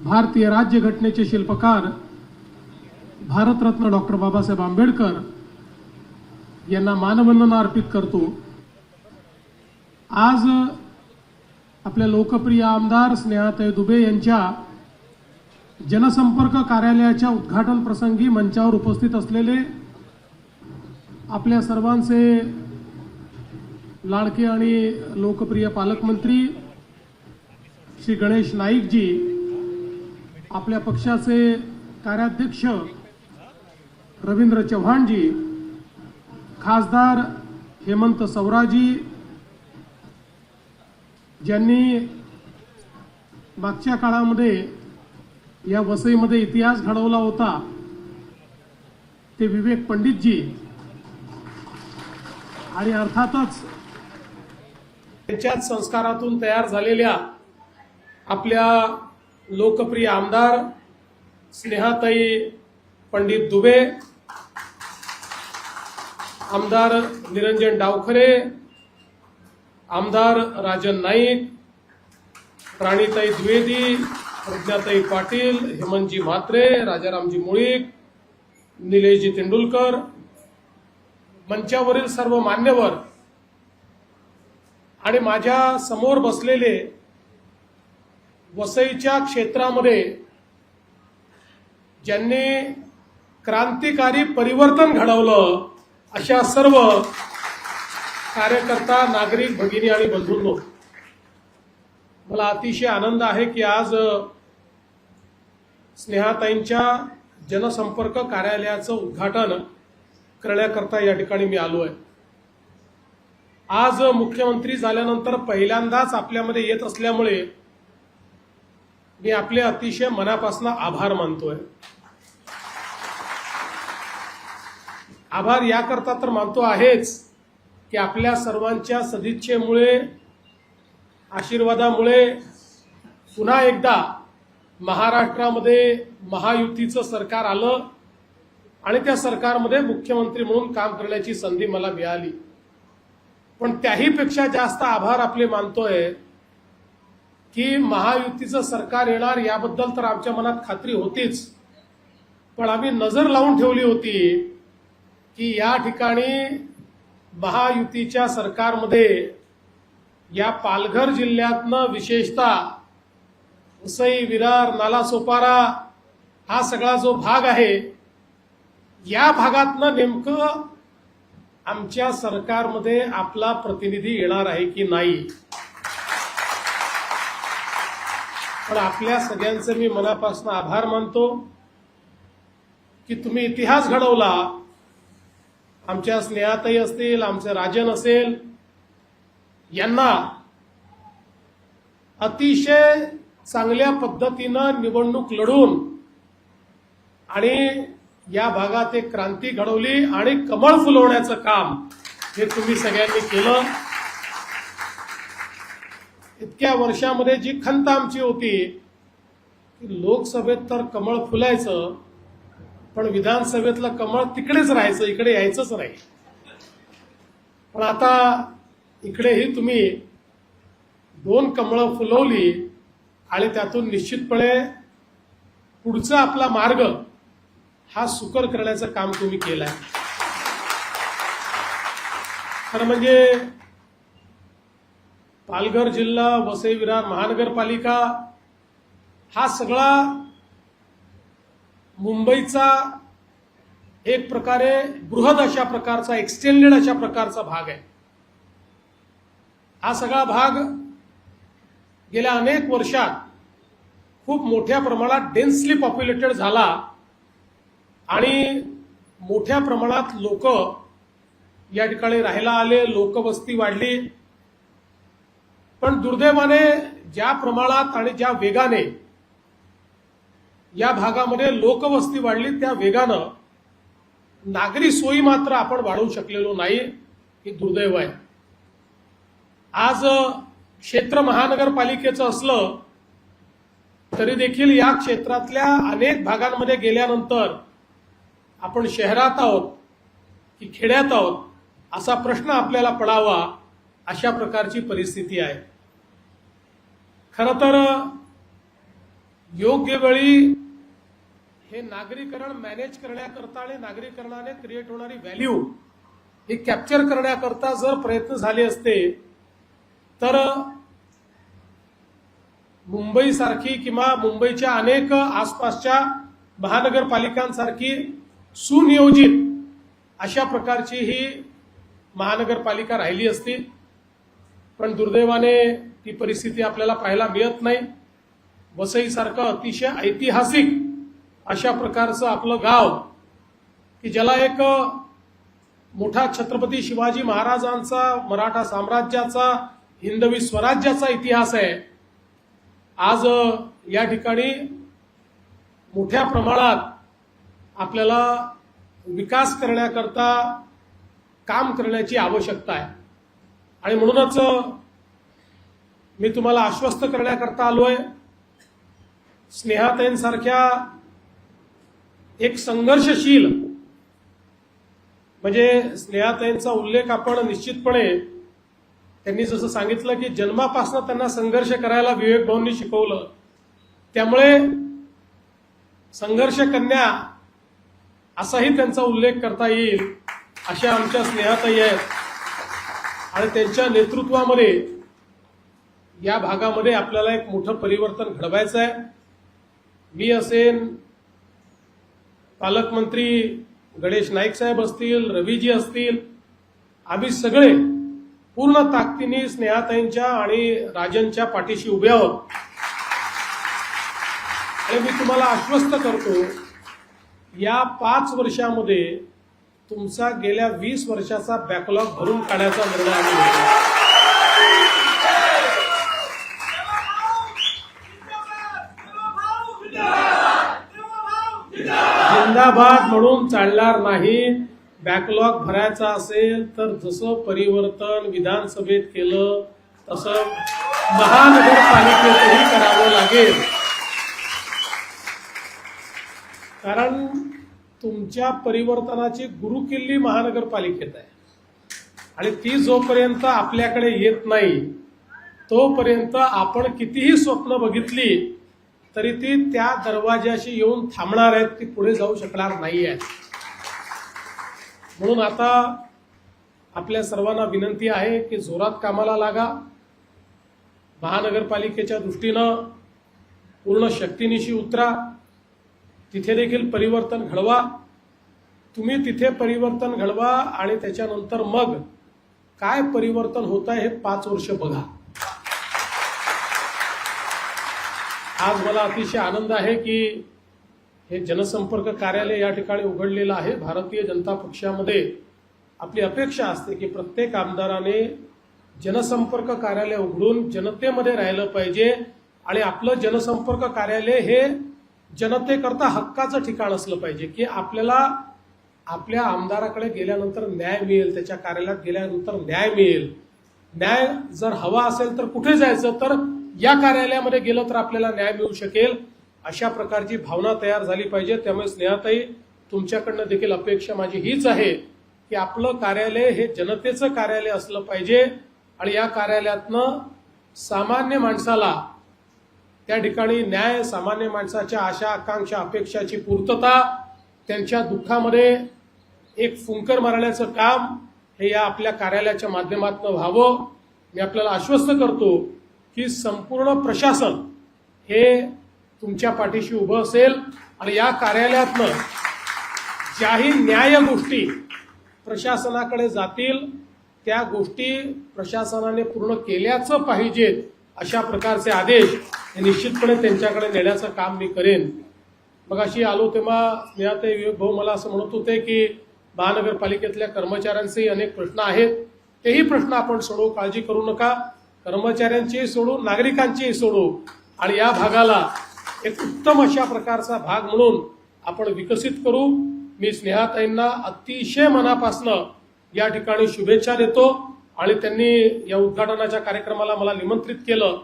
भारतीय राज्यघटनेचे शिल्पकार भारतरत्न डॉक्टर बाबासाहेब आंबेडकर यांना मानवंदना अर्पित करतो। आज आपल्या लोकप्रिय आमदार स्नेहाताई दुबे यांच्या जनसंपर्क कार्यालयाच्या उद्घाटन प्रसंगी मंचावर उपस्थित असलेले आपल्या सर्वांचे लाडके आणि लोकप्रिय पालकमंत्री श्री गणेश नाईक जी, आपल्या पक्षाचे कार्याध्यक्ष रवींद्र चव्हाण जी, खासदार हेमंत सवराजी, ज्यांनी मागच्या काळामध्ये या वसईमध्ये इतिहास घडवला होता, ते विवेक पंडित जी, आणि अर्थातच त्यांच्याच संस्कारातून तयार झालेल्या आपल्या लोकप्रिय आमदार स्नेहाताई पंडित दुबे, आमदार निरंजन डावखरे, आमदार राजन नाईक, राणीताई द्विवेदी, प्रज्ञाताई पाटील, हेमंतजी म्हात्रे, राजारामजी मुळीक, निलेशजी तेंडुलकर, मंचावरील सर्व मान्यवर आणि माझ्या समोर बसलेले वसईच्या क्षेत्रामध्ये ज्यांनी क्रांतिकारी परिवर्तन घडवलं अशा सर्व कार्यकर्ता, नागरिक, भगिनी आणि बंधूंनो, मला अतिशय आनंद आहे की आज स्नेहाताईंच्या जनसंपर्क कार्यालयाचं उद्घाटन करण्याकरता या ठिकाणी मी आलो आहे। आज मुख्यमंत्री झाल्यानंतर पहिल्यांदाच आपल्यामध्ये येत असल्यामुळे मी आपले अतिशय मनापासून आभार मानतोय। आभार याकरता तर मानतो आहेच की आपल्या सर्वांच्या सदिच्छेमुळे, आशीर्वादामुळे पुन्हा एकदा महाराष्ट्रामध्ये महायुतीचं सरकार आलं आणि त्या सरकारमध्ये मुख्यमंत्री म्हणून काम करण्याची संधी मला मिळाली। पण त्याहीपेक्षा जास्त आभार आपले मानतोय की महायुतीचं सरकार येणार याबद्दल तर आमच्या मनात खात्री होतीच, पण आम्ही नजर लावून ठेवली होती की या ठिकाणी महायुतीच्या सरकारमध्ये या पालघर जिल्ह्यातनं विशेषतः वसई, विरार, नालासोपारा हा सगळा जो भाग आहे, या भागातनं नेमकं आमच्या सरकारमध्ये आपला प्रतिनिधी येणार आहे की नाही। पण आपल्या सगळ्यांचे मी मनापासून आभार मानतो की तुम्ही इतिहास घडवला। आमच्या स्नेहाताई असतील, आमचे राजन असेल, यांना अतिशय चांगल्या पद्धतीनं निवडणूक लढून आणि या भागात एक क्रांती घडवली आणि कमळ फुलवण्याचं काम हे तुम्ही सगळ्यांनी केलं। इतक्या वर्षामध्ये जी खंत आमची होती की लोकसभेत तर कमळ फुलायचं, पण विधानसभेतलं कमळ तिकडेच राहायचं, इकडे यायचंच नाही। पण आता इकडेही तुम्ही 2 कमळं फुलवली आणि त्यातून निश्चितपणे पुढचा आपला मार्ग हा सुकर करण्याचं काम तुम्ही केलंय। खरं म्हणजे पालघर जिल्हा, वसई विरार महानगरपालिका हा सगळा मुंबईचा एक प्रकारे बृहद अशा प्रकारचा, एक्सटेंडेड अशा प्रकारचा भाग आहे। हा सगळा भाग गेल्या अनेक वर्षात खूप मोठ्या प्रमाणात डेन्सली पॉप्युलेटेड झाला आणि मोठ्या प्रमाणात लोक या ठिकाणी राहायला आले, लोकवस्ती वाढली। पण दुर्दैवाने ज्या प्रमाणात आणि ज्या वेगाने या भागामध्ये लोकवस्ती वाढली, त्या वेगानं नागरी सोयी मात्र आपण वाढवू शकलेलो नाही, हे दुर्दैव आहे। आज क्षेत्र महानगरपालिकेचं असलं तरी देखील या क्षेत्रातल्या अनेक भागांमध्ये गेल्यानंतर आपण शहरात आहोत की खेड्यात आहोत असा प्रश्न आपल्याला पडावा, अशा प्रकारची परिस्थिती आहे। खरं तर योग्य वेळी हे नागरीकरण मॅनेज करण्याकरता आणि नागरीकरणाने क्रिएट होणारी व्हॅल्यू ही कॅप्चर करण्याकरता जर प्रयत्न झाले असते तर मुंबईसारखी किंवा मुंबईच्या अनेक आसपासच्या महानगरपालिकांसारखी सुनियोजित अशा प्रकारची ही महानगरपालिका राहिली असती. पण दुर्दैवाने ती परिस्थिती आपल्याला पाहायला मिळत नाही. वसईसारखं अतिशय ऐतिहासिक अशा प्रकारचं आपलं गाव की ज्याला एक मोठा छत्रपती शिवाजी महाराजांचा, मराठा साम्राज्याचा, हिंदवी स्वराज्याचा इतिहास आहे. आज या ठिकाणी मोठ्या प्रमाणात आपल्याला विकास करण्याकरता काम करण्याची आवश्यकता आहे. आणि म्हणूनच मी तुम्हाला आश्वस्त करण्याकरता आलोय. स्नेहाताईंसारख्या एक संघर्षशील, म्हणजे स्नेहाताईंचा उल्लेख आपण निश्चितपणे, त्यांनी जसं सांगितलं की जन्मापासून त्यांना संघर्ष करायला विवेक भाऊंनी शिकवलं, त्यामुळे संघर्ष कन्या असाही त्यांचा उल्लेख करता येईल. अशा आमच्या स्नेहाताई आहेत आणि त्यांच्या नेतृत्वामध्ये या भागामध्ये आपल्याला एक मोठं परिवर्तन घडवायचं आहे. मी असेन, पालकमंत्री गणेश नाईक साहेब असतील, रवीजी असतील, आम्ही सगळे पूर्ण ताकदीने स्नेहाताईंच्या आणि राजनच्या पाठीशी उभे आहोत. आणि मी तुम्हाला आश्वस्त करतो, या 5 वर्षामध्ये तुमचा गेल्या 20 वर्षाचा बॅकलॉग भरून काढण्याचा निर्णय आम्ही घेतला. जिंदाबाद म्हणून चालणार नाही. बॅकलॉग भरायचा असेल तर जसं परिवर्तन विधानसभेत केलं तसं महानगरपालिकेतही करावं लागेल. कारण तुमच्या परिवर्तनाची गुरुकिल्ली महानगरपालिकेत आहे आणि ती जोपर्यंत आपल्याकडे येत नाही तोपर्यंत आपण कितीही स्वप्न बघितली तरी ती त्या दरवाजाशी येऊन थांबणार आहेत, ती पुढे जाऊ शकणार नाही आहे. म्हणून आता आपल्या सर्वांना विनंती आहे की जोरात कामाला लागा. महानगरपालिकेच्या दृष्टीनं पूर्ण शक्तीनिशी उतरा. तिथे देखील परिवर्तन घडवा. तुम्ही तिथे परिवर्तन घडवा आणि त्याच्यानंतर मग काय परिवर्तन होत आहे हे 5 वर्ष बघा. आज मला अतिशय आनंद आहे की हे जनसंपर्क कार्यालय या ठिकाणी उघडलेलं आहे. भारतीय जनता पक्षामध्ये आपली अपेक्षा असते की प्रत्येक आमदाराने जनसंपर्क कार्यालय उघडून जनतेमध्ये राहिलं पाहिजे आणि आपलं जनसंपर्क कार्यालय हे जनतेकरता हक्काचं ठिकाण असलं पाहिजे की आपल्याला आपल्या आमदाराकडे गेल्यानंतर न्याय मिळेल, त्याच्या कार्यालयात गेल्यानंतर न्याय मिळेल. न्याय जर हवा असेल तर कुठे जायचं, तर या कार्यालयामध्ये गेलं तर आपल्याला न्याय मिळू शकेल. अशा प्रकारची भावना तयार झाली पाहिजे. त्यामुळे स्नेहाताई, तुमच्याकडनं देखील अपेक्षा माझी हीच आहे की आपलं कार्यालय हे जनतेचं कार्यालय असलं पाहिजे आणि या कार्यालयातनं सामान्य माणसाला त्या ठिकाणी न्याय, सामान्य माणसाच्या आशा आकांक्षा अपेक्षाची पूर्तता, त्यांच्या दुःखामध्ये एक फुंकर मारण्याचं काम हे या आपल्या कार्यालयाच्या माध्यमातून व्हावं. मी आपल्याला आश्वस्त करतो की संपूर्ण प्रशासन हे तुमच्या पाठीशी उभं असेल आणि या कार्यालयातनं ज्याही न्याय गोष्टी प्रशासनाकडे जातील त्या गोष्टी प्रशासनाने पूर्ण केल्याचं पाहिजेत अशा प्रकारचे आदेश हे निश्चितपणे त्यांच्याकडे नेण्याचं काम मी करेन. मग अशी आलो तेव्हा स्नेहाताई, विवेक भाऊ मला असं म्हणत होते की महानगरपालिकेतल्या कर्मचाऱ्यांचेही अनेक प्रश्न आहेत, तेही प्रश्न आपण सोडवू, काळजी करू नका. कर्मचाऱ्यांचीही सोडू, नागरिकांचीही सोडू आणि या भागाला एक उत्तम अशा प्रकारचा भाग म्हणून आपण विकसित करू. मी स्नेहाताईंना अतिशय मनापासनं या ठिकाणी शुभेच्छा देतो आणि त्यांनी या उद्घाटनाच्या कार्यक्रमाला मला निमंत्रित केलं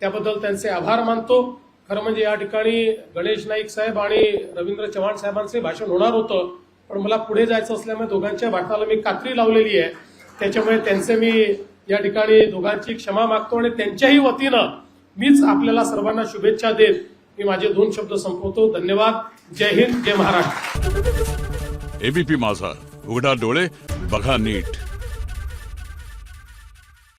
त्याबद्दल त्यांचे आभार मानतो. खरं म्हणजे या ठिकाणी गणेश नाईक साहेब आणि रवींद्र चव्हाण साहेबांचे भाषण होणार होतं, पण मला पुढे जायचं असल्यामुळे दोघांच्या भाषणाला मी कात्री लावलेली आहे. त्याच्यामुळे त्यांचे मी या ठिकाणी दोघांची क्षमा मागतो आणि त्यांच्याही वतीनं मीच आपल्याला सर्वांना शुभेच्छा देत मी माझे 2 शब्द संपवतो. धन्यवाद. जय हिंद, जय महाराष्ट्र. एबीपी माझा, उघडा डोळे बघा नीट.